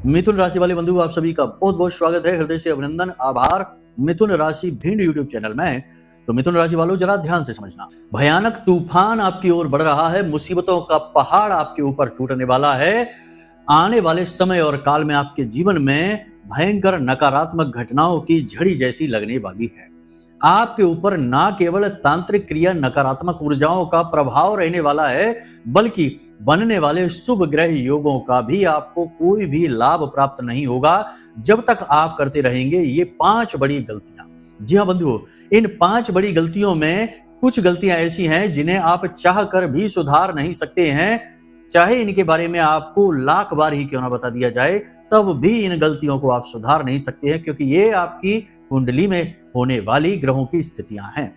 मिथुन राशि वाले बंधु, आप सभी का बहुत बहुत स्वागत है। हृदय से अभिनंदन, आभार। मिथुन राशि भिंड यूट्यूब चैनल में। तो मिथुन राशि वालों, जरा ध्यान से समझना। भयानक तूफान आपकी ओर बढ़ रहा है, मुसीबतों का पहाड़ आपके ऊपर टूटने वाला है। आने वाले समय और काल में आपके जीवन में भयंकर नकारात्मक घटनाओं की झड़ी जैसी लगने वाली है। आपके ऊपर ना केवल तांत्रिक क्रिया नकारात्मक ऊर्जाओं का प्रभाव रहने वाला है, बल्कि बनने वाले शुभ ग्रह योगों का भी आपको कोई भी लाभ प्राप्त नहीं होगा जब तक आप करते रहेंगे ये 5 बड़ी गलतियां। जी हाँ बंधुओं, इन 5 बड़ी गलतियों में कुछ गलतियां ऐसी हैं जिन्हें आप चाह कर भी सुधार नहीं सकते हैं। चाहे इनके बारे में आपको लाख बार ही क्यों ना बता दिया जाए, तब भी इन गलतियों को आप सुधार नहीं सकते हैं, क्योंकि ये आपकी कुंडली में होने वाली ग्रहों की स्थितियां हैं।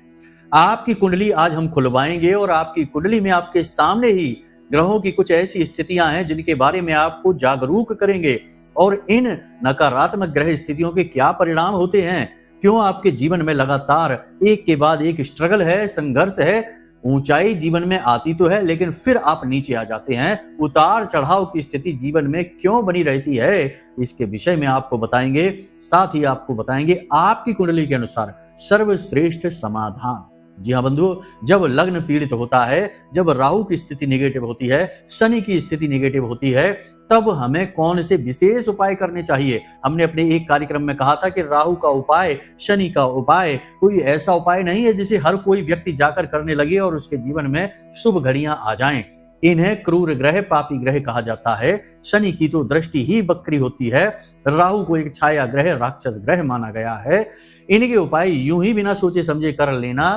आपकी कुंडली आज हम खुलवाएंगे और आपकी कुंडली में आपके सामने ही ग्रहों की कुछ ऐसी स्थितियां हैं जिनके बारे में आपको जागरूक करेंगे। और इन नकारात्मक ग्रह स्थितियों के क्या परिणाम होते हैं, क्यों आपके जीवन में लगातार एक के बाद एक स्ट्रगल है, संघर्ष है। ऊंचाई जीवन में आती तो है, लेकिन फिर आप नीचे आ जाते हैं। उतार चढ़ाव की स्थिति जीवन में क्यों बनी रहती है, इसके विषय में आपको बताएंगे। साथ ही आपको बताएंगे आपकी कुंडली के अनुसार सर्वश्रेष्ठ समाधान। जी हाँ बंधुओं, जब लग्न पीड़ित होता है, जब राहु की स्थिति नेगेटिव होती है, शनि की स्थिति नेगेटिव होती है, तब हमें कौन से विशेष उपाय करने चाहिए। हमने अपने एक कार्यक्रम में कहा था कि राहु का उपाय, शनि का उपाय कोई ऐसा उपाय नहीं है जिसे हर कोई व्यक्ति जाकर करने लगे और उसके जीवन में शुभ घड़ियां आ जाएं। इन्हें क्रूर ग्रह, पापी ग्रह कहा जाता है। शनि की तो दृष्टि ही बकरी होती है, राहु को एक छाया ग्रह, राक्षस ग्रह माना गया है। इनके उपाय यूं ही बिना सोचे समझे कर लेना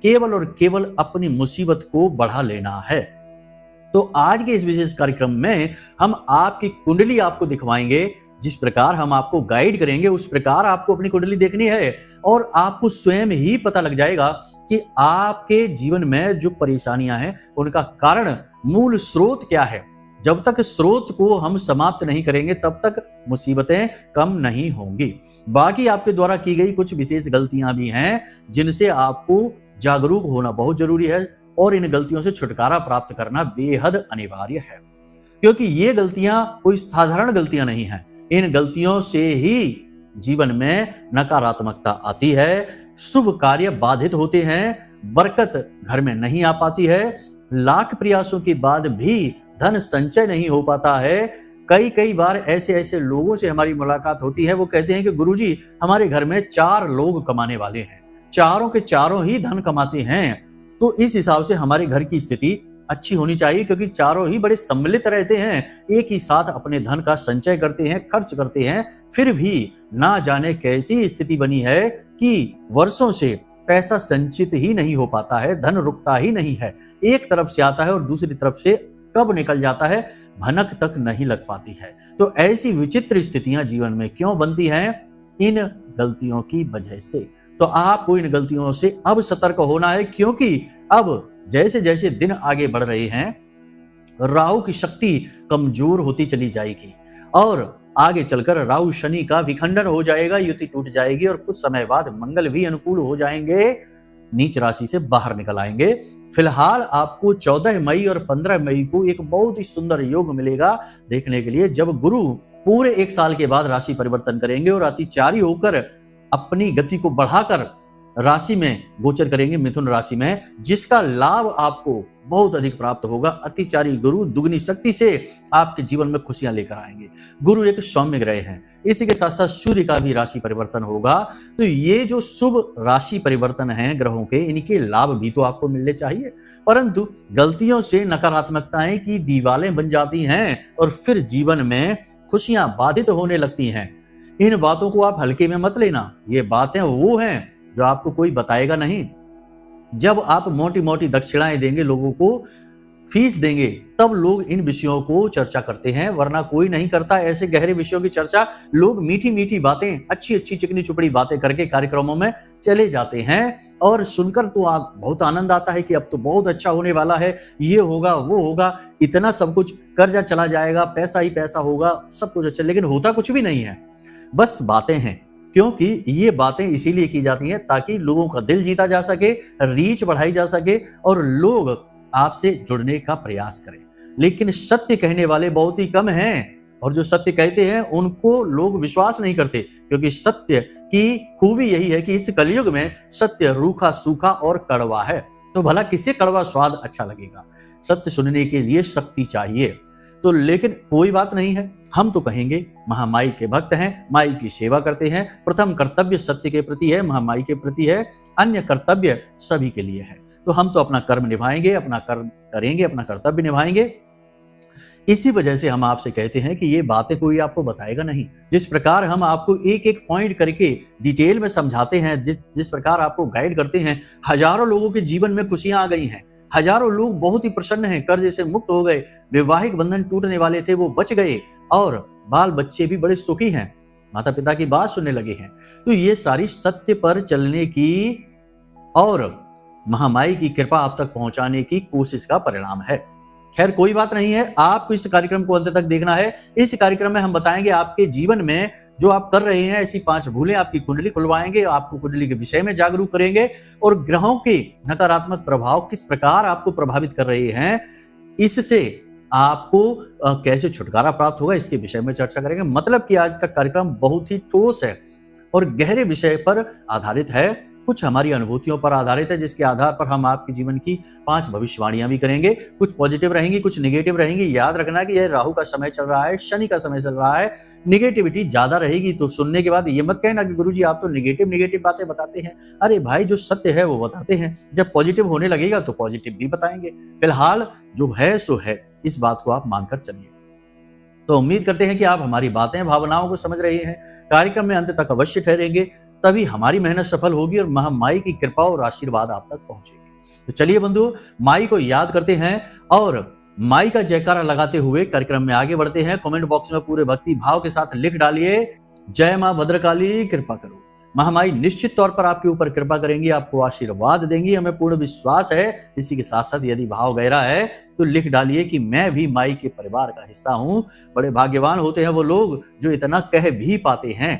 केवल और केवल अपनी मुसीबत को बढ़ा लेना है। तो आज के इस विशेष कार्यक्रम में हम आपकी कुंडली आपको दिखवाएंगे। जिस प्रकार हम आपको गाइड करेंगे उस प्रकार आपको अपनी कुंडली देखनी है, और आपको स्वयं ही पता लग जाएगा कि आपके जीवन में जो परेशानियां हैं उनका कारण, मूल स्रोत क्या है। जब तक स्रोत को हम समाप्त नहीं करेंगे तब तक मुसीबतें कम नहीं होंगी। बाकी आपके द्वारा की गई कुछ विशेष गलतियां भी हैं जिनसे आपको जागरूक होना बहुत जरूरी है, और इन गलतियों से छुटकारा प्राप्त करना बेहद अनिवार्य है। क्योंकि ये गलतियां कोई साधारण गलतियां नहीं हैं। इन गलतियों से ही जीवन में नकारात्मकता आती है, शुभ कार्य बाधित होते हैं, बरकत घर में नहीं आ पाती है, लाख प्रयासों के बाद भी धन संचय नहीं हो पाता है। कई बार ऐसे लोगों से हमारी मुलाकात होती है, वो कहते हैं कि गुरुजी, हमारे घर में 4 लोग कमाने वाले हैं, चारों के चारों ही धन कमाते हैं। तो इस हिसाब से हमारे घर की स्थिति अच्छी होनी चाहिए, क्योंकि चारों ही बड़े सम्मिलित रहते हैं, एक ही साथ अपने धन का संचय करते हैं, खर्च करते हैं। फिर भी ना जाने कैसी स्थिति बनी है कि वर्षों से पैसा संचित ही नहीं हो पाता है, धन रुकता ही नहीं है। एक तरफ से आता है और दूसरी तरफ से कब निकल जाता है, भनक तक नहीं लग पाती है। तो ऐसी विचित्र स्थितियां जीवन में क्यों बनती हैं? इन गलतियों की वजह से। तो आपको इन गलतियों से अब सतर्क होना है, क्योंकि अब जैसे जैसे दिन आगे बढ़ रहे हैं, राहु की शक्ति कमजोर होती चली जाएगी, और आगे चलकर राहु शनि का विखंडन हो जाएगा, युति टूट जाएगी, और कुछ समय बाद मंगल भी अनुकूल हो जाएंगे, नीच राशि से बाहर निकल आएंगे। फिलहाल आपको 14 मई और 15 मई को एक बहुत ही सुंदर योग मिलेगा देखने के लिए, जब गुरु पूरे 1 साल के बाद राशि परिवर्तन करेंगे और अतिचारी होकर अपनी गति को बढ़ाकर राशि में गोचर करेंगे, मिथुन राशि में, जिसका लाभ आपको बहुत अधिक प्राप्त होगा। अतिचारी गुरु दुगनी शक्ति से आपके जीवन में खुशियां लेकर आएंगे। गुरु एक सौम्य ग्रह है, इसी के साथ साथ सूर्य का भी राशि परिवर्तन होगा। तो ये जो शुभ राशि परिवर्तन है ग्रहों के, इनके लाभ भी तो आपको मिलने चाहिए, परंतु गलतियों से नकारात्मकताएं की दीवारें बन जाती हैं और फिर जीवन में खुशियां बाधित होने लगती हैं। इन बातों को आप हल्के में मत लेना। ये बातें वो हैं जो आपको कोई बताएगा नहीं। जब आप मोटी मोटी दक्षिणाएं देंगे, लोगों को फीस देंगे, तब लोग इन विषयों को चर्चा करते हैं, वरना कोई नहीं करता ऐसे गहरे विषयों की चर्चा। लोग मीठी मीठी बातें, अच्छी अच्छी चिकनी चुपड़ी बातें करके कार्यक्रमों में चले जाते हैं, और सुनकर तो आप बहुत आनंद आता है कि अब तो बहुत अच्छा होने वाला है, ये होगा वो होगा, इतना सब कुछ, कर्जा चला जाएगा, पैसा ही पैसा होगा, सब कुछ अच्छा। लेकिन होता कुछ भी नहीं है, बस बातें हैं। क्योंकि ये बातें इसीलिए की जाती हैं ताकि लोगों का दिल जीता जा सके, रीच बढ़ाई जा सके, और लोग आपसे जुड़ने का प्रयास करें। लेकिन सत्य कहने वाले बहुत ही कम हैं। और जो सत्य कहते हैं उनको लोग विश्वास नहीं करते, क्योंकि सत्य की खूबी यही है कि इस कलयुग में सत्य रूखा सूखा और कड़वा है। तो भला किसे कड़वा स्वाद अच्छा लगेगा? सत्य सुनने के लिए शक्ति चाहिए। तो लेकिन कोई बात नहीं है, हम तो कहेंगे महामाई के भक्त हैं, माई की सेवा करते हैं, प्रथम कर्तव्य सत्य के प्रति है, महामाई के प्रति है, अन्य कर्तव्य सभी के लिए है। तो हम तो अपना कर्म निभाएंगे, अपना कर्म करेंगे, अपना कर्तव्य निभाएंगे। इसी वजह से हम आपसे कहते हैं कि ये बातें कोई आपको बताएगा नहीं। जिस प्रकार हम आपको एक एक पॉइंट करके डिटेल में समझाते हैं, जिस प्रकार आपको गाइड करते हैं, हजारों लोगों के जीवन में खुशियां आ गई हैं, हजारों लोग बहुत ही प्रसन्न हैं, कर्ज से मुक्त हो गए, वैवाहिक बंधन टूटने वाले थे वो बच गए, और बाल बच्चे भी बड़े सुखी हैं, माता पिता की बात सुनने लगे हैं। तो ये सारी सत्य पर चलने की और महामाई की कृपा आप तक पहुंचाने की कोशिश का परिणाम है। खैर कोई बात नहीं है, आपको इस कार्यक्रम को अंत तक देखना है। इस कार्यक्रम में हम बताएंगे आपके जीवन में जो आप कर रहे हैं ऐसी 5 भूलें, आपकी कुंडली खुलवाएंगे, आपको कुंडली के विषय में जागरूक करेंगे, और ग्रहों के नकारात्मक प्रभाव किस प्रकार आपको प्रभावित कर रहे हैं, इससे आपको कैसे छुटकारा प्राप्त होगा, इसके विषय में चर्चा करेंगे। मतलब कि आज का कार्यक्रम बहुत ही ठोस है और गहरे विषय पर आधारित है, कुछ हमारी अनुभूतियों पर आधारित है, जिसके आधार पर हम आपके जीवन की 5 भविष्यवाणियां भी करेंगे। कुछ पॉजिटिव रहेंगी, कुछ नेगेटिव रहेंगी। याद रखना कि यह राहु का समय चल रहा है, शनि का समय चल रहा है, निगेटिविटी ज्यादा रहेगी। तो सुनने के बाद ये मत कहना कि गुरुजी आप तो नेगेटिव बातें बताते हैं। अरे भाई, जो सत्य है वो बताते हैं, जब पॉजिटिव होने लगेगा तो पॉजिटिव भी बताएंगे। फिलहाल जो है सो है, इस बात को आप मानकर चलिए। तो उम्मीद करते हैं कि आप हमारी बातें भावनाओं को समझ रहे हैं, कार्यक्रम में अंत तक अवश्य ठहरेंगे, तभी हमारी मेहनत सफल होगी और महामाई की कृपा और आशीर्वाद आप तक पहुंचेगी। तो चलिए बंधु, माई को याद करते हैं और माई का जयकारा लगाते हुए कार्यक्रम में आगे बढ़ते हैं। कमेंट बॉक्स में पूरे भक्ति भाव के साथ लिख डालिए, जय मां भद्रकाली कृपा करो। महामाई निश्चित तौर पर आपके ऊपर कृपा करेंगी, आपको आशीर्वाद देंगी, हमें पूर्ण विश्वास है। इसी के साथ साथ यदि भाव गहरा है तो लिख डालिए कि मैं भी माई के परिवार का हिस्सा हूं। बड़े भाग्यवान होते हैं वो लोग जो इतना कह भी पाते हैं,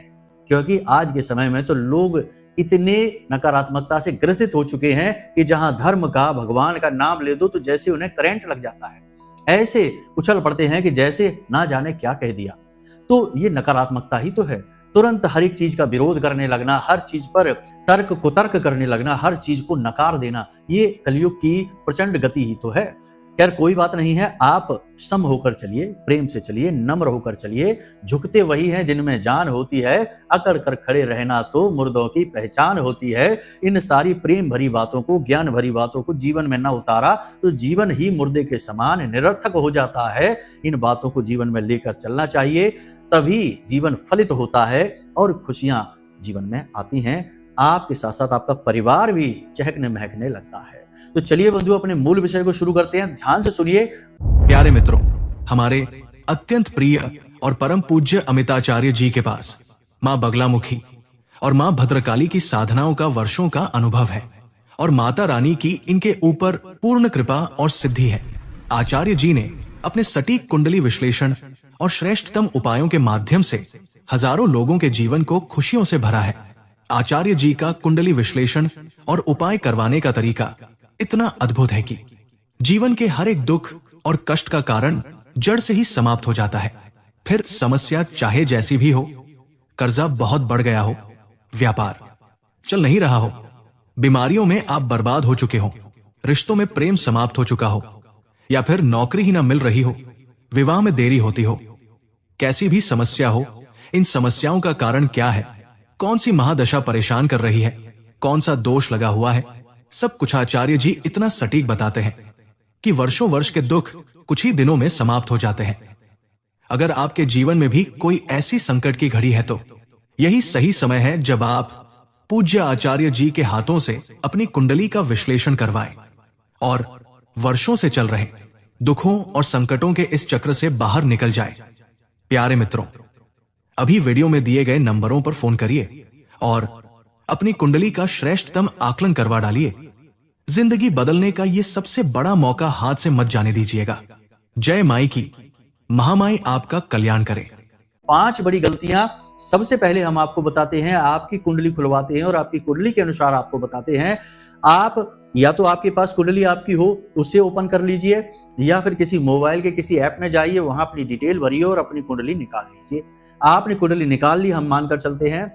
क्योंकि आज के समय में तो लोग इतने नकारात्मकता से ग्रसित हो चुके हैं कि जहां धर्म का, भगवान का नाम ले दो तो जैसे उन्हें करंट लग जाता है, ऐसे उछल पड़ते हैं कि जैसे ना जाने क्या कह दिया। तो ये नकारात्मकता ही तो है। तुरंत हर एक चीज का विरोध करने लगना, हर चीज पर तर्क कुतर्क करने लगना, हर चीज को नकार देना, ये कलयुग की प्रचंड गति ही तो है। खैर कोई बात नहीं है, आप सम होकर चलिए, प्रेम से चलिए, नम्र होकर चलिए। झुकते वही हैं जिनमें जान होती है, अकड़ कर खड़े रहना तो मुर्दों की पहचान होती है। इन सारी प्रेम भरी बातों को, ज्ञान भरी बातों को जीवन में न उतारा तो जीवन ही मुर्दे के समान निरर्थक हो जाता है। इन बातों को जीवन में लेकर चलना चाहिए, तभी जीवन फलित होता है और खुशियां जीवन में आती हैं। आपके साथ साथ आपका परिवार भी चहकने महकने लगता है। तो चलिए बंधु, अपने मूल विषय को शुरू करते हैं, ध्यान से सुनिए। प्यारे मित्रों, हमारे अत्यंत प्रिय और परम पूज्य अमिताचार्य जी के पास मां बगलामुखी और मां भद्रकाली की साधनाओं का वर्षों का अनुभव है और माता रानी की इनके ऊपर पूर्ण कृपा और सिद्धि है। आचार्य जी ने अपने सटीक कुंडली विश्लेषण और श्रेष्ठतम उपायों के माध्यम से हजारों लोगों के जीवन को खुशियों से भरा है। आचार्य जी का कुंडली विश्लेषण और उपाय करवाने का तरीका इतना अद्भुत है कि जीवन के हर एक दुख और कष्ट का कारण जड़ से ही समाप्त हो जाता है। फिर समस्या चाहे जैसी भी हो, कर्जा बहुत बढ़ गया हो, व्यापार चल नहीं रहा हो, बीमारियों में आप बर्बाद हो चुके हो, रिश्तों में प्रेम समाप्त हो चुका हो, या फिर नौकरी ही ना मिल रही हो, विवाह में देरी होती हो, कैसी भी समस्या हो, इन समस्याओं का कारण क्या है, कौन सी महादशा परेशान कर रही है, कौन सा दोष लगा हुआ है, सब कुछ आचार्य जी इतना सटीक बताते हैं कि वर्षों वर्ष के दुख कुछ ही दिनों में समाप्त हो जाते हैं। अगर आपके जीवन में भी कोई ऐसी संकट की घड़ी है तो यही सही समय है जब आप पूज्य आचार्य जी के हाथों से अपनी कुंडली का विश्लेषण करवाएं और वर्षों से चल रहे दुखों और संकटों के इस चक्र से बाहर निकल जाए। प्यारे मित्रों, अभी वीडियो में दिए गए नंबरों पर फोन करिए और अपनी कुंडली का श्रेष्ठतम आकलन करवा डालिए। जिंदगी बदलने का ये सबसे बड़ा मौका हाथ से मत जाने दीजिएगा। जय माई की, महामाई आपका कल्याण करे। 5 बड़ी गलतियां सबसे पहले हम आपको बताते हैं, आपकी कुंडली खुलवाते हैं और आपकी कुंडली के अनुसार आपको बताते हैं। आप या तो आपके पास कुंडली आपकी हो, उसे ओपन कर लीजिए, या फिर किसी मोबाइल के किसी ऐप में जाइए, वहां अपनी डिटेल भरिए और अपनी कुंडली निकाल लीजिए। आपने कुंडली निकाल ली, हम मानकर चलते हैं।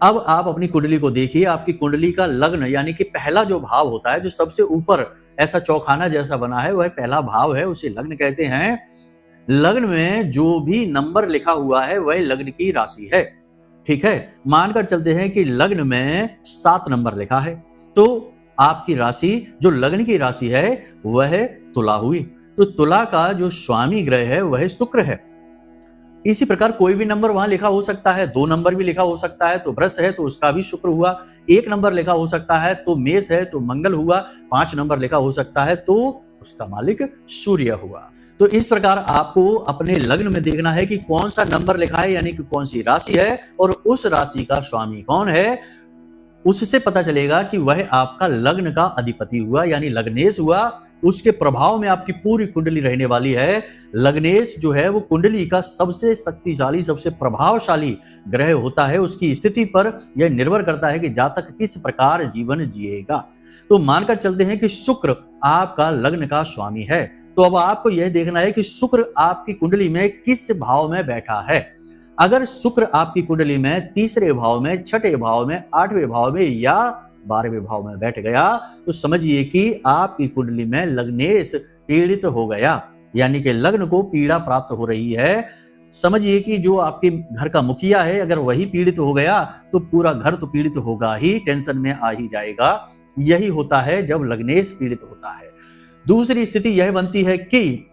अब आप अपनी कुंडली को देखिए, आपकी कुंडली का लग्न यानी कि पहला जो भाव होता है, जो सबसे ऊपर ऐसा चौखाना जैसा बना है, वह पहला भाव है, उसे लग्न कहते हैं। लग्न में जो भी नंबर लिखा हुआ है वह लग्न की राशि है। ठीक है, मानकर चलते हैं कि लग्न में 7 नंबर लिखा है, तो आपकी राशि जो लग्न की राशि है वह तुला हुई। तो तुला का जो स्वामी ग्रह है वह शुक्र है। इसी प्रकार कोई भी नंबर वहां लिखा हो सकता है, 2 नंबर भी लिखा हो सकता है तो वृष है तो उसका भी शुक्र हुआ, 1 नंबर लिखा हो सकता है तो मेष है तो मंगल हुआ, 5 नंबर लिखा हो सकता है तो उसका मालिक सूर्य हुआ। तो इस प्रकार आपको अपने लग्न में देखना है कि कौन सा नंबर लिखा है, यानी कि कौन सी राशि है और उस राशि का स्वामी कौन है। उससे पता चलेगा कि वह आपका लग्न का अधिपति हुआ, यानी लग्नेश हुआ। उसके प्रभाव में आपकी पूरी कुंडली रहने वाली है। लग्नेश जो है वो कुंडली का सबसे शक्तिशाली, सबसे प्रभावशाली ग्रह होता है। उसकी स्थिति पर यह निर्भर करता है कि जातक किस प्रकार जीवन जिएगा। तो मानकर चलते हैं कि शुक्र आपका लग्न का स्वामी है। तो अब आपको यह देखना है कि शुक्र आपकी कुंडली में किस भाव में बैठा है। अगर शुक्र आपकी कुंडली में 3रे भाव में, 6ठे भाव में, 8वें भाव में या 12वें भाव में बैठ गया तो समझिए कि आपकी कुंडली में लग्नेश पीड़ित हो गया, यानी कि लग्न को पीड़ा प्राप्त हो रही है। समझिए कि जो आपके घर का मुखिया है, अगर वही पीड़ित हो गया तो पूरा घर तो पीड़ित होगा ही, टेंशन में आ ही जाएगा। यही होता है जब लग्नेश पीड़ित होता है। दूसरी स्थिति यह बनती है कि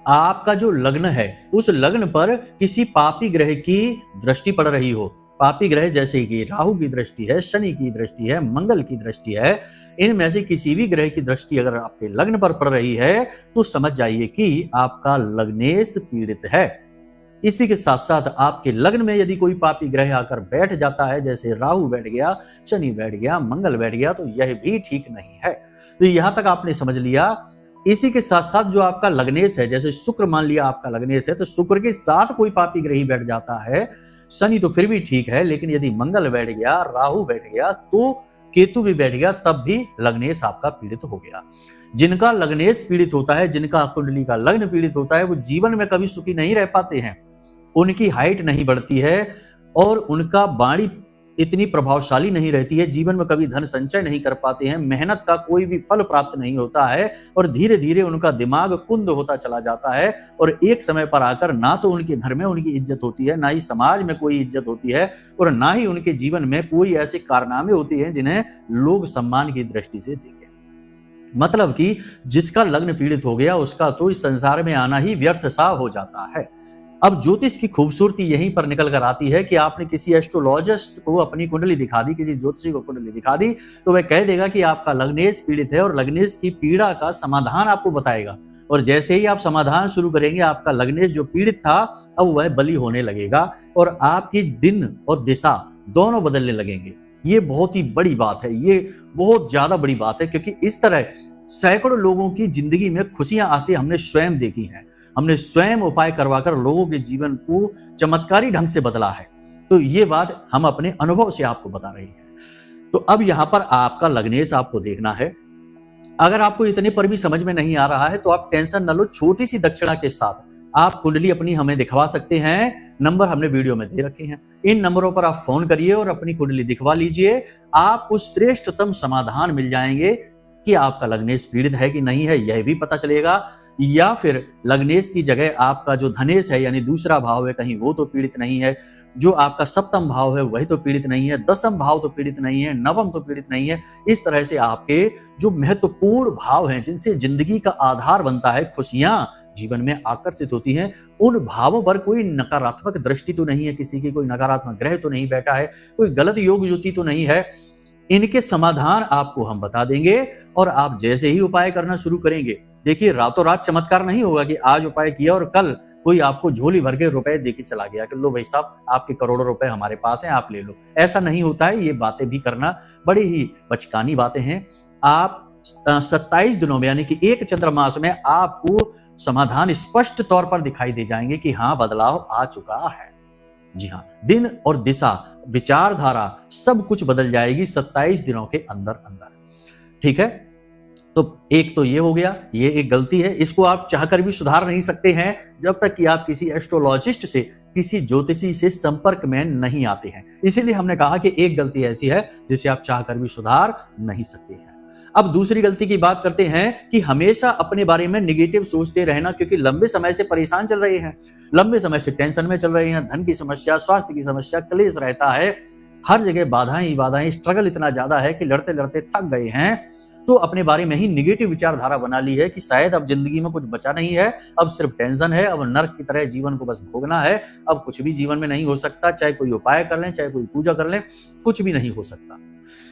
आपका जो लग्न है उस लग्न पर किसी पापी ग्रह की दृष्टि पड़ रही हो। पापी ग्रह जैसे कि राहु की दृष्टि है, शनि की दृष्टि है, मंगल की दृष्टि है, इनमें से किसी भी ग्रह की दृष्टि अगर आपके लग्न पर पड़ रही है तो समझ जाइए कि आपका लग्नेश पीड़ित है। इसी के साथ साथ आपके लग्न में यदि कोई पापी ग्रह आकर बैठ जाता है, जैसे राहु बैठ गया, शनि बैठ गया, मंगल बैठ गया, तो यह भी ठीक नहीं है। तो यहां तक आपने समझ लिया। इसी के साथ साथ जो आपका लग्नेश है, जैसे शुक्र मान लिया आपका लग्नेश है, तो शुक्र के साथ कोई पापी ग्रही बैठ जाता है, शनि तो फिर भी ठीक है, लेकिन यदि मंगल बैठ गया, राहु बैठ गया, तो केतु भी बैठ गया, तब भी लग्नेश आपका पीड़ित हो गया। जिनका लग्नेश पीड़ित होता है, जिनका कुंडली का लग्न पीड़ित होता है, वो जीवन में कभी सुखी नहीं रह पाते हैं। उनकी हाइट नहीं बढ़ती है और उनका वाणी इतनी प्रभावशाली नहीं रहती है, जीवन में कभी धन संचय नहीं कर पाते हैं, मेहनत का कोई भी फल प्राप्त नहीं होता है और धीरे धीरे उनका दिमाग कुंद होता चला जाता है और एक समय पर आकर ना तो उनके घर में उनकी इज्जत होती है, ना ही समाज में कोई इज्जत होती है और ना ही उनके जीवन में कोई ऐसे कारनामे होते हैं जिन्हें लोग सम्मान की दृष्टि से देखें। मतलब कि जिसका लग्न पीड़ित हो गया उसका तो इस संसार में आना ही व्यर्थ सा हो जाता है। अब ज्योतिष की खूबसूरती यहीं पर निकल कर आती है कि आपने किसी एस्ट्रोलॉजिस्ट को अपनी कुंडली दिखा दी, किसी ज्योतिषी को कुंडली दिखा दी, तो वह कह देगा कि आपका लग्नेश पीड़ित है और लग्नेश की पीड़ा का समाधान आपको बताएगा। और जैसे ही आप समाधान शुरू करेंगे, आपका लग्नेश जो पीड़ित था अब वह बली होने लगेगा और आपकी दिन और दिशा दोनों बदलने लगेंगे। ये बहुत ही बड़ी बात है, ये बहुत ज्यादा बड़ी बात है, क्योंकि इस तरह सैकड़ों लोगों की जिंदगी में खुशियां आती हमने स्वयं देखी हैं। हमने स्वयं उपाय करवाकर लोगों के जीवन को चमत्कारी ढंग से बदला है। तो ये बात हम अपने अनुभव से आपको बता रहे हैं। तो अब यहां पर आपका लग्नेश आपको देखना है। अगर आपको इतने पर भी समझ में नहीं आ रहा है तो आप टेंशन न लो, छोटी सी दक्षिणा के साथ आप कुंडली अपनी हमें दिखवा सकते हैं। नंबर हमने वीडियो में दे रखे हैं, इन नंबरों पर आप फोन करिए और अपनी कुंडली दिखवा लीजिए। आपको श्रेष्ठतम समाधान मिल जाएंगे कि आपका लग्नेश पीड़ित है कि नहीं है, यह भी पता चलेगा। या फिर लग्नेश की जगह आपका जो धनेश है यानी दूसरा भाव है, कहीं वो तो पीड़ित नहीं है, जो आपका सप्तम भाव है वही तो पीड़ित नहीं है, दसम भाव तो पीड़ित नहीं है, नवम तो पीड़ित नहीं है। इस तरह से आपके जो महत्वपूर्ण भाव हैं, जिनसे जिंदगी का आधार बनता है, खुशियां जीवन में आकर्षित होती हैं, उन भावों पर कोई नकारात्मक दृष्टि तो नहीं है, किसी की कोई नकारात्मक ग्रह तो नहीं बैठा है, कोई गलत योग युति तो नहीं है। इनके समाधान आपको हम बता देंगे और आप जैसे ही उपाय करना शुरू करेंगे, देखिए रातों रात चमत्कार नहीं होगा कि आज उपाय किया और कल कोई आपको झोली भर के रुपए देके चला गया कि लो भाई साहब आपके करोड़ों रुपए हमारे पास हैं, आप ले लो। ऐसा नहीं होता है। ये बातें भी करना बड़ी ही बचकानी बातें हैं। आप 27 दिनों में यानी कि एक चंद्रमास में आपको समाधान स्पष्ट तौर पर दिखाई दे जाएंगे कि हाँ बदलाव आ चुका है। जी हाँ, दिन और दिशा, विचारधारा सब कुछ बदल जाएगी 27 दिनों के अंदर अंदर। ठीक है, तो एक तो ये हो गया, ये एक गलती है, इसको आप चाहकर भी सुधार नहीं सकते हैं जब तक कि आप किसी एस्ट्रोलॉजिस्ट से, किसी ज्योतिषी से संपर्क में नहीं आते हैं। इसीलिए हमने कहा कि एक गलती ऐसी है जिसे आप चाहकर भी सुधार नहीं सकते हैं। अब दूसरी गलती की बात करते हैं कि हमेशा अपने बारे में नेगेटिव सोचते रहना, क्योंकि लंबे समय से परेशान चल रहे हैं, लंबे समय से टेंशन में चल रहे हैं, धन की समस्या, स्वास्थ्य की समस्या, क्लेश रहता है, हर जगह बाधाएं ही बाधाएं, स्ट्रगल इतना ज्यादा है कि लड़ते लड़ते थक गए हैं, तो अपने बारे में ही निगेटिव विचारधारा बना ली है कि शायद अब जिंदगी में कुछ बचा नहीं है, अब सिर्फ टेंशन है, अब नर्क की तरह जीवन को बस भोगना है, अब कुछ भी जीवन में नहीं हो सकता, चाहे कोई उपाय कर लें, चाहे कोई पूजा कर लें, कुछ भी नहीं हो सकता।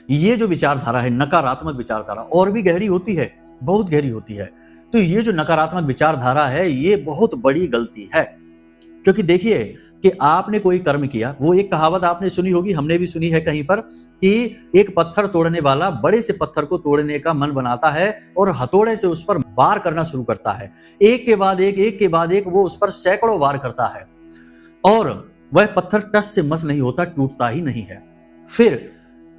ये जो विचारधारा है, नकारात्मक विचारधारा, और भी गहरी होती है, बहुत गहरी होती है। तो ये जो नकारात्मक विचारधारा है, ये बहुत बड़ी गलती है। क्योंकि देखिए कि आपने कोई कर्म किया, वो एक कहावत आपने सुनी होगी, हमने भी सुनी है कहीं पर, कि एक पत्थर तोड़ने वाला बड़े से पत्थर को तोड़ने का मन बनाता है और हथौड़े से उस पर वार करना शुरू करता है, एक के बाद एक वो उस पर सैकड़ों वार करता है, और वह पत्थर टस से मस नहीं होता, टूटता ही नहीं है। फिर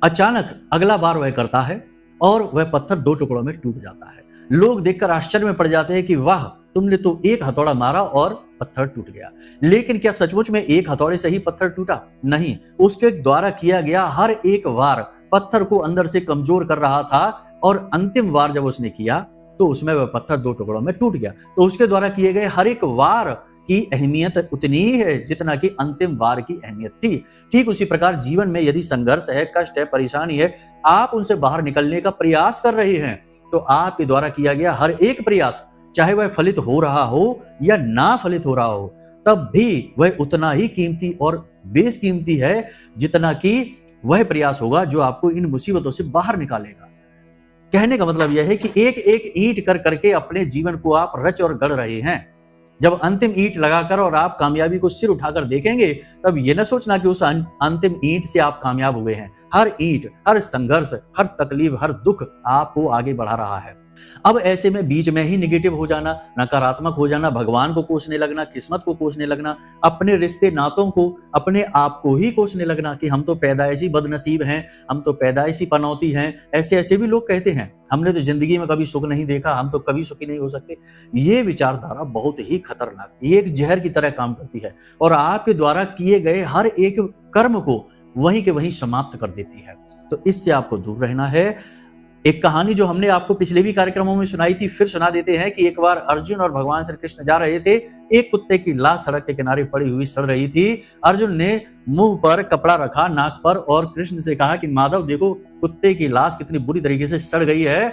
अचानक अगला बार वह करता है और वह पत्थर 2 टुकड़ों में टूट जाता है। लोग देखकर आश्चर्य में पड़ जाते हैं कि वाह, तुमने तो एक हथौड़ा मारा और पत्थर टूट गया। लेकिन क्या सचमुच में एक हथौड़े से ही पत्थर टूटा? नहीं, उसके द्वारा किया गया हर एक वार पत्थर को अंदर से कमजोर कर रहा था, और अंतिम वार जब उसने किया तो उसमें वह पत्थर 2 टुकड़ों में टूट गया। तो उसके द्वारा किए गए हर एक वार की अहमियत उतनी ही है जितना कि अंतिम वार की अहमियत थी। ठीक उसी प्रकार जीवन में यदि संघर्ष है, कष्ट है, परेशानी है, आप उनसे बाहर निकलने का प्रयास कर रहे हैं, तो आपके द्वारा किया गया हर एक प्रयास, चाहे वह फलित हो रहा हो या ना फलित हो रहा हो, तब भी वह उतना ही कीमती और बेशकीमती है जितना कि वह प्रयास होगा जो आपको इन मुसीबतों से बाहर निकालेगा। कहने का मतलब यह है कि एक एक ईंट कर करके अपने जीवन को आप रच और गढ़ रहे हैं। जब अंतिम ईंट लगाकर और आप कामयाबी को सिर उठाकर देखेंगे, तब यह न सोचना कि उस अंतिम ईंट से आप कामयाब हुए हैं। हर ईंट, हर संघर्ष, हर तकलीफ, हर दुख आपको आगे बढ़ा रहा है। अब ऐसे में बीच में ही निगेटिव हो जाना, नकारात्मक हो जाना, भगवान को कोसने लगना, किस्मत को कोसने लगना, अपने रिश्ते नातों को, अपने आप को ही कोसने लगना कि हम तो पैदाइशी बदनसीब हैं, हम तो पैदाइशी पनौती हैं, ऐसे ऐसे भी लोग कहते हैं, हमने तो जिंदगी में कभी सुख नहीं देखा, हम तो कभी सुखी नहीं हो सकते। ये विचारधारा बहुत ही खतरनाक, ये एक जहर की तरह काम करती है और आपके द्वारा किए गए हर एक कर्म को वहीं के वहीं समाप्त कर देती है। तो इससे आपको दूर रहना है। एक कहानी जो हमने आपको पिछले भी कार्यक्रमों में सुनाई थी, फिर सुना देते हैं कि एक बार अर्जुन और भगवान श्री कृष्ण जा रहे थे। एक कुत्ते की लाश सड़क के किनारे पड़ी हुई सड़ रही थी। अर्जुन ने मुंह पर कपड़ा रखा, नाक पर, और कृष्ण से कहा कि माधव देखो, कुत्ते की लाश कितनी बुरी तरीके से सड़ गई है।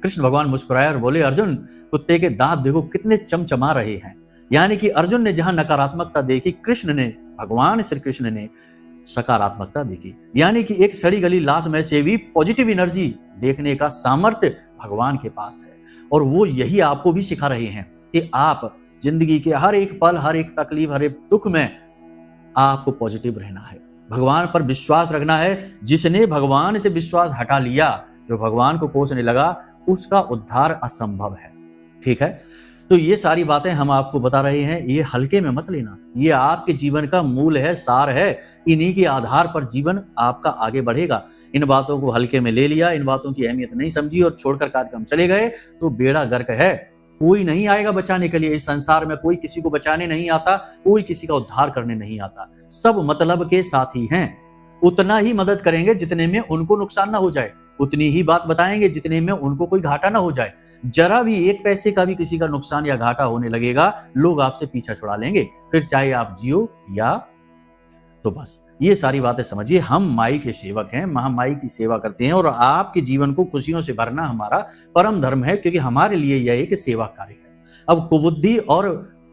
कृष्ण भगवान मुस्कुराए और बोले, अर्जुन कुत्ते के दांत देखो कितने चमचमा रहे हैं। यानी कि अर्जुन ने जहां नकारात्मकता देखी, कृष्ण ने, भगवान श्री कृष्ण ने सकारात्मकता देखी। यानी कि एक सड़ी गली लाश में से भी पॉजिटिव एनर्जी देखने का सामर्थ्य भगवान के पास है, और वो यही आपको भी सिखा रहे हैं कि आप जिंदगी के हर एक पल, हर एक तकलीफ, हर एक दुख में आपको पॉजिटिव रहना है, भगवान पर विश्वास रखना है। जिसने भगवान से विश्वास हटा लिया, जो भगवान को कोसने लगा, उसका उद्धार असंभव है। ठीक है, तो ये सारी बातें हम आपको बता रहे हैं, ये हल्के में मत लेना, ये आपके जीवन का मूल है, सार है। इन्हीं के आधार पर जीवन आपका आगे बढ़ेगा। इन बातों को हल्के में ले लिया, इन बातों की अहमियत नहीं समझी और छोड़कर कार्यक्रम चले गए, तो बेड़ा गर्क है। कोई नहीं आएगा बचाने के लिए। इस संसार में कोई किसी को बचाने नहीं आता, कोई किसी का उद्धार करने नहीं आता। सब मतलब के साथी हैं, उतना ही मदद करेंगे जितने में उनको नुकसान ना हो जाए, उतनी ही बात बताएंगे जितने में उनको कोई घाटा ना हो जाए। जरा भी एक पैसे का भी किसी का नुकसान या घाटा होने लगेगा, लोग आपसे पीछा छुड़ा लेंगे, फिर चाहे आप जियो या तो बस। ये सारी बातें समझिए। हम माई के सेवक हैं, महामाई की सेवा करते हैं, और आपके जीवन को खुशियों से भरना हमारा परम धर्म है, क्योंकि हमारे लिए यह एक सेवा कार्य है। अब कुबुद्धि और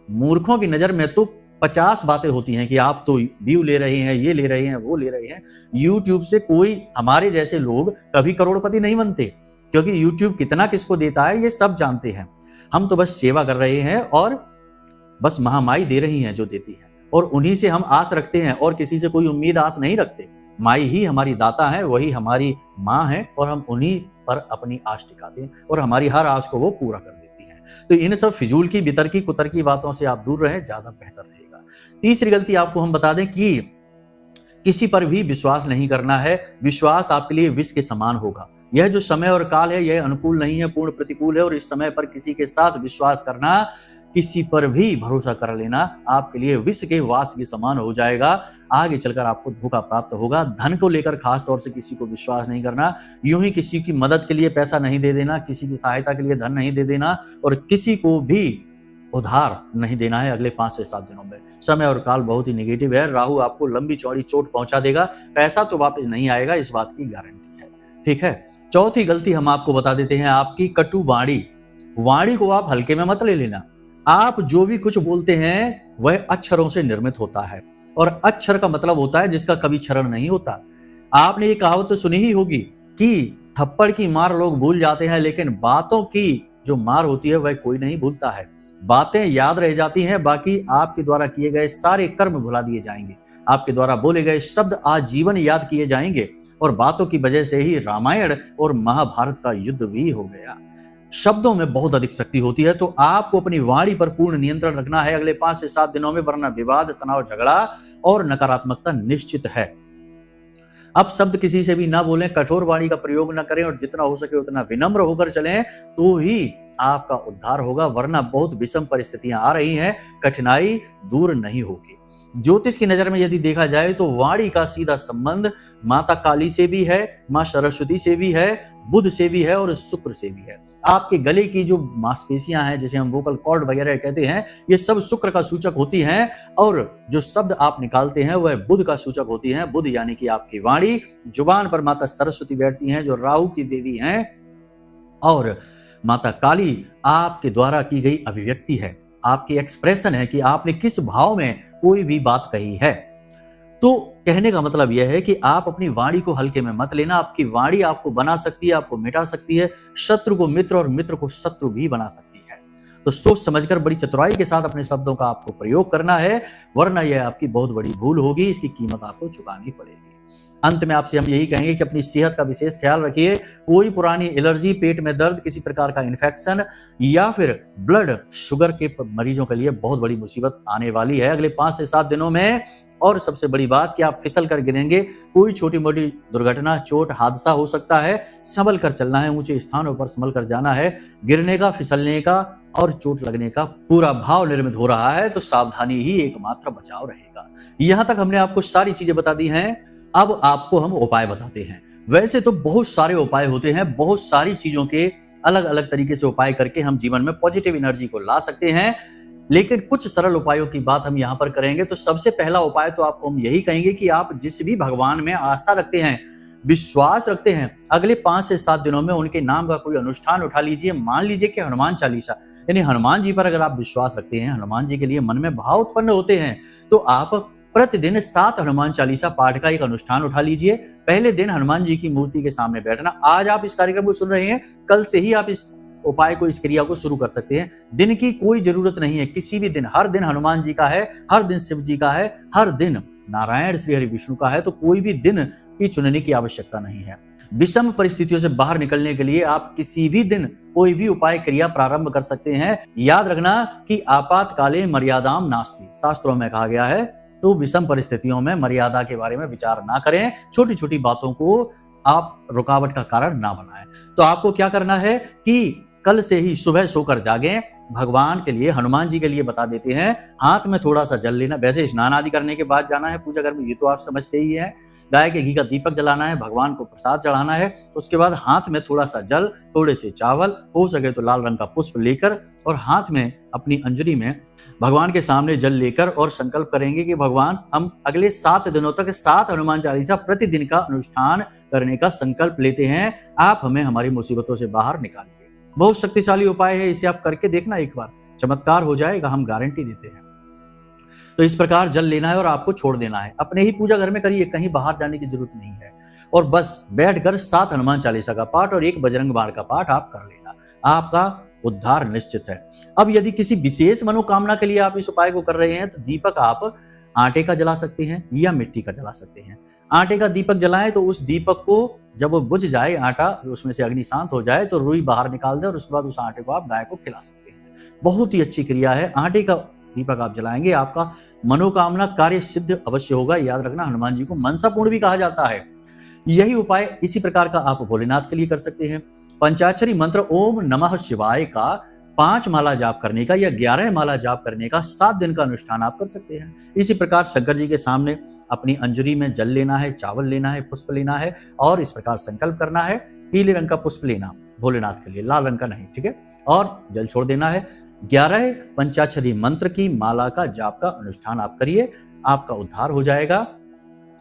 मूर्खों की नजर में तो 50 बातें होती हैं कि आप तो व्यू ले रहे हैं, ये ले रहे हैं, वो ले रहे हैं। यूट्यूब से कोई, हमारे जैसे लोग कभी करोड़पति नहीं बनते, क्योंकि यूट्यूब कितना किसको देता है ये सब जानते हैं। हम तो बस सेवा कर रहे हैं, और बस महामाई दे रही हैं जो देती है, और उन्हीं से हम आस रखते हैं, और किसी से कोई उम्मीद आस नहीं रखते। माई ही हमारी दाता है, वही हमारी माँ है, और हम उन्हीं पर अपनी आश टिकाते हैं, और हमारी हर आश को वो पूरा कर देती है। तो इन सब फिजूल की, बितरकी, कुतरकी बातों से आप दूर रहें, ज्यादा बेहतर रहेगा। तीसरी गलती आपको हम बता दें कि किसी पर भी विश्वास नहीं करना है। विश्वास आपके लिए विष के समान होगा। यह जो समय और काल है यह अनुकूल नहीं है, पूर्ण प्रतिकूल है, और इस समय पर किसी के साथ विश्वास करना, किसी पर भी भरोसा कर लेना आपके लिए विष के वास के समान हो जाएगा। आगे चलकर आपको धोखा प्राप्त होगा। धन को लेकर खास तौर से किसी को विश्वास नहीं करना, यूं ही किसी की मदद के लिए पैसा नहीं दे देना, किसी की सहायता के लिए धन नहीं दे देना, और किसी को भी उधार नहीं देना है अगले 5 से 7 दिनों में। समय और काल बहुत ही नेगेटिव है। राहु आपको लंबी चौड़ी चोट पहुंचा देगा, पैसा तो वापस नहीं आएगा, इस बात की गारंटी है। ठीक है। चौथी गलती हम आपको बता देते हैं, आपकी कटु वाणी। वाणी को आप हल्के में मत ले लेना। आप जो भी कुछ बोलते हैं वह अक्षरों से निर्मित होता है, और अक्षर का मतलब होता है जिसका कभी क्षरण नहीं होता। आपने ये कहावत तो सुनी ही होगी कि थप्पड़ की मार लोग भूल जाते हैं, लेकिन बातों की जो मार होती है वह कोई नहीं भूलता है। बातें याद रह जाती हैं, बाकी आपके द्वारा किए गए सारे कर्म भुला दिए जाएंगे। आपके द्वारा बोले गए शब्द आजीवन याद किए जाएंगे, और बातों की वजह से ही रामायण और महाभारत का युद्ध भी हो गया। शब्दों में बहुत अधिक शक्ति होती है, तो आपको अपनी वाणी पर पूर्ण नियंत्रण रखना है अगले 5 से 7 दिनों में, वरना विवाद, तनाव, झगड़ा और नकारात्मकता निश्चित है। अब शब्द किसी से भी ना बोलें, कठोर वाणी का प्रयोग ना करें, और जितना हो सके उतना विनम्र होकर चलें, तो ही आपका उद्धार होगा, वरना बहुत विषम परिस्थितियां आ रही हैं, कठिनाई दूर नहीं होगी। ज्योतिष की नजर में यदि देखा जाए तो वाणी का सीधा संबंध माता काली से भी है, मां सरस्वती से भी है, बुध से भी है और शुक्र से भी है। आपके गले की जो मांसपेशियां हैं, जिसे हम वोकल कॉर्ड वगैरह कहते हैं, ये सब शुक्र का सूचक होती हैं, और जो शब्द आप निकालते हैं वह बुध का सूचक होती हैं। बुध यानी कि आपकी वाणी। जुबान पर माता सरस्वती बैठती हैं जो राहु की देवी हैं, और माता काली आपके द्वारा की गई अभिव्यक्ति है, आपकी एक्सप्रेशन है कि आपने किस भाव में कोई भी बात कही है। तो कहने का मतलब यह है कि आप अपनी वाणी को हल्के में मत लेना। आपकी वाणी आपको बना सकती है, आपको मिटा सकती है, शत्रु को मित्र और मित्र को शत्रु भी बना सकती है। तो सोच समझकर बड़ी चतुराई के साथ अपने शब्दों का आपको प्रयोग करना है, वरना यह आपकी बहुत बड़ी भूल होगी, इसकी कीमत आपको चुकानी पड़ेगी। अंत में आपसे हम यही कहेंगे कि अपनी सेहत का विशेष ख्याल रखिए। कोई पुरानी एलर्जी, पेट में दर्द, किसी प्रकार का इन्फेक्शन या फिर ब्लड शुगर के मरीजों के लिए बहुत बड़ी मुसीबत आने वाली है अगले 5 से 7 दिनों में। और सबसे बड़ी बात कि आप फिसल कर गिरेंगे, कोई छोटी मोटी दुर्घटना, चोट, हादसा हो सकता है। संभल कर चलना है, ऊंचे स्थानों पर संभल कर जाना है। गिरने का, फिसलने का और चोट लगने का पूरा भाव निर्मित हो रहा है, तो सावधानी ही एकमात्र बचाव रहेगा। यहां तक हमने आपको सारी चीजें बता दी हैं। अब आपको हम उपाय बताते हैं। वैसे तो बहुत सारे उपाय होते हैं, बहुत सारी चीजों के अलग अलग तरीके से उपाय करके हम जीवन में पॉजिटिव एनर्जी को ला सकते हैं, लेकिन कुछ सरल उपायों की बात हम यहाँ पर करेंगे। तो सबसे पहला उपाय तो आपको हम यही कहेंगे कि आप जिस भी भगवान में आस्था रखते हैं, विश्वास रखते हैं, अगले 5 से 7 दिनों में उनके नाम का कोई अनुष्ठान उठा लीजिए। मान लीजिए कि हनुमान चालीसा, यानी हनुमान जी पर अगर आप विश्वास रखते हैं, हनुमान जी के लिए मन में भाव उत्पन्न होते हैं, तो आप प्रतिदिन 7 हनुमान चालीसा पाठ का एक अनुष्ठान उठा लीजिए। पहले दिन हनुमान जी की मूर्ति के सामने बैठना। आज आप इस कार्यक्रम को सुन रहे हैं, कल से ही आप इस उपाय को, इस क्रिया को शुरू कर सकते हैं। दिन की कोई जरूरत नहीं है, किसी भी दिन, हर दिन हनुमान जी का है, हर दिन शिव जी का है, हर दिन नारायण श्री हरि विष्णु का है, तो कोई भी दिन की चुनने की आवश्यकता नहीं है। विषम परिस्थितियों से बाहर निकलने के लिए आप किसी भी दिन कोई भी उपाय क्रिया प्रारंभ कर सकते हैं। याद रखना कि आपातकाले मर्यादाम नास्ति, शास्त्रों में कहा गया है। तो विषम परिस्थितियों में मर्यादा के बारे में विचार ना करें, छोटी छोटी बातों को आप रुकावट का कारण ना बनाएं। तो आपको क्या करना है कि कल से ही सुबह सोकर जागें, भगवान के लिए, हनुमान जी के लिए बता देते हैं, हाथ में थोड़ा सा जल लेना। वैसे स्नान आदि करने के बाद जाना है पूजा घर में, ये तो आप समझते ही हैं। गाय के घी का दीपक जलाना है, भगवान को प्रसाद चढ़ाना है। उसके बाद हाथ में थोड़ा सा जल, थोड़े से चावल, हो सके तो लाल रंग का पुष्प लेकर, और हाथ में अपनी अंजलि में भगवान के सामने जल लेकर और संकल्प करेंगे कि भगवान, हम अगले 7 दिनों तक 7 हनुमान चालीसा प्रतिदिन का अनुष्ठान करने का संकल्प लेते हैं। आप हमें हमारी मुसीबतों से बाहर निकालिए। बहुत शक्तिशाली उपाय है, इसे आप करके देखना एक बार, चमत्कार हो जाएगा, हम गारंटी देते हैं। तो इस प्रकार जल लेना है और आपको छोड़ देना है। अपने ही पूजा घर में करिए, कहीं बाहर जाने की जरूरत नहीं है। और बस बैठकर 7 हनुमान चालीसा का पाठ और 1 बजरंग बाण का पाठ आप कर लेना, आपका उद्धार निश्चित है। अब यदि किसी विशेष मनोकामना के लिए आप इस उपाय को कर रहे हैं, तो दीपक आप आटे का जला सकते हैं या मिट्टी का जला सकते हैं। आटे का दीपक जलाएं तो उस दीपक को जब वो बुझ जाए, आटा उसमें से अग्नि शांत हो जाए, तो रुई बाहर निकाल दें और उसके बाद उस आटे को आप गाय को खिला सकते हैं। बहुत ही अच्छी क्रिया है। आटे का दीपक आप जलाएंगे, आपका मनोकामना कार्य सिद्ध अवश्य होगा। याद रखना, हनुमान जी को मनसा पूर्ण भी कहा जाता है। यही उपाय इसी प्रकार का आप भोलेनाथ के लिए कर सकते हैं। पंचाक्षरी मंत्र ओम नमः शिवाय का 5 माला जाप करने का या 11 माला जाप करने का 7 दिन का अनुष्ठान आप कर सकते हैं। इसी प्रकार शंकर जी के सामने अपनी अंजलि में जल लेना है, चावल लेना है, पुष्प लेना है और इस प्रकार संकल्प करना है। पीले रंग का पुष्प लेना भोलेनाथ के लिए, लाल रंग का नहीं, ठीक है। और जल छोड़ देना है। 11 पंचाक्षरी मंत्र की माला का जाप का अनुष्ठान आप करिए, आपका उद्धार हो जाएगा।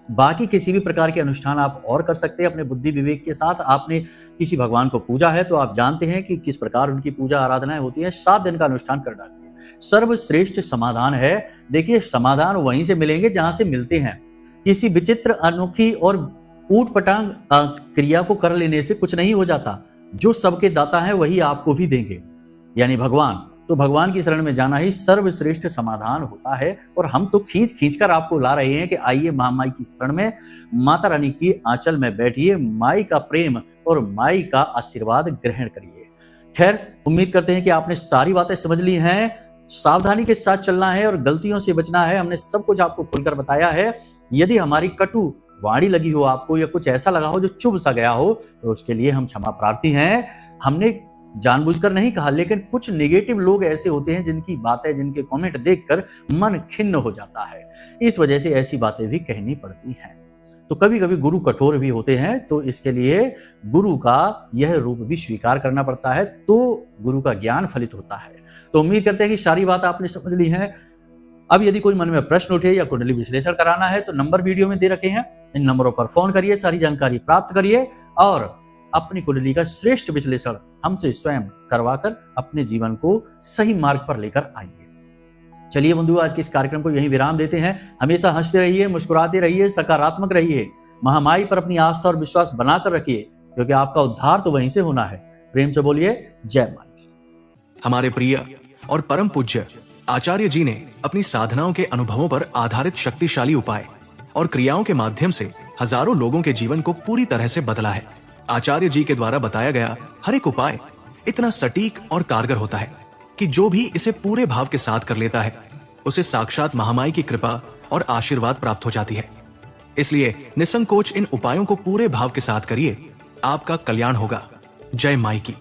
बाकी किसी भी प्रकार के अनुष्ठान आप और कर सकते हैं अपने बुद्धि विवेक के साथ। आपने किसी भगवान को पूजा है तो आप जानते हैं कि किस प्रकार उनकी पूजा आराधनाएं होती है। 7 दिन का अनुष्ठान कर डालिए। सर्वश्रेष्ठ समाधान है। देखिए, समाधान वहीं से मिलेंगे जहां से मिलते हैं। किसी विचित्र, अनोखी और ऊट पटांग क्रिया को कर लेने से कुछ नहीं हो जाता। जो सबके दाता है वही आपको भी देंगे, यानी भगवान। तो भगवान की शरण में जाना ही सर्वश्रेष्ठ समाधान होता है। और हम तो खींच खींच कर आपको ला रहे हैं कि आइए महामाई की शरण में, माता रानी की आंचल में बैठिए, माई का प्रेम और माई का आशीर्वाद ग्रहण करिए। खैर, उम्मीद करते हैं कि आपने सारी बातें समझ ली हैं। सावधानी के साथ चलना है और गलतियों से बचना है। हमने सब कुछ आपको खुलकर बताया है। यदि हमारी कटु वाणी लगी हो आपको या कुछ ऐसा लगा हो जो चुभ सा गया हो तो उसके लिए हम क्षमा प्रार्थी हैं। हमने जानबूझकर नहीं कहा, लेकिन कुछ नेगेटिव लोग ऐसे होते हैं जिनकी बातें, जिनके कमेंट देखकर मन खिन्न हो जाता है। इस वजह से ऐसी बातें भी कहनी पड़ती हैं। तो कभी कभी गुरु कठोर भी होते हैं, तो इसके लिए गुरु का यह रूप भी स्वीकार करना पड़ता है, तो गुरु का ज्ञान फलित होता है। तो उम्मीद करते हैं कि सारी बात आपने समझ ली है। अब यदि कोई मन में प्रश्न उठे या कुंडली विश्लेषण कराना है तो नंबर वीडियो में दे रखे हैं। इन नंबरों पर फोन करिए, सारी जानकारी प्राप्त करिए और अपनी कुंडली का श्रेष्ठ विश्लेषण हमसे स्वयं करवाकर अपने जीवन को सही मार्ग पर लेकर आइए। चलिए बंधु, आज के इस कार्यक्रम को यहीं विराम देते हैं। हमेशा हंसते रहिए, मुस्कुराते रहिए, सकारात्मक रहिए। महामाई पर अपनी आस्था और विश्वास बनाकर रखिए, क्योंकि आपका उद्धार तो वहीं से होना है। प्रेम से बोलिए जय माई। हमारे प्रिय और परम पूज्य आचार्य जी ने अपनी साधनाओं के अनुभवों पर आधारित शक्तिशाली उपाय और क्रियाओं के माध्यम से हजारों लोगों के जीवन को पूरी तरह से बदला है। आचार्य जी के द्वारा बताया गया हर एक उपाय इतना सटीक और कारगर होता है कि जो भी इसे पूरे भाव के साथ कर लेता है उसे साक्षात महामाई की कृपा और आशीर्वाद प्राप्त हो जाती है। इसलिए निसंकोच इन उपायों को पूरे भाव के साथ करिए, आपका कल्याण होगा। जय माई की।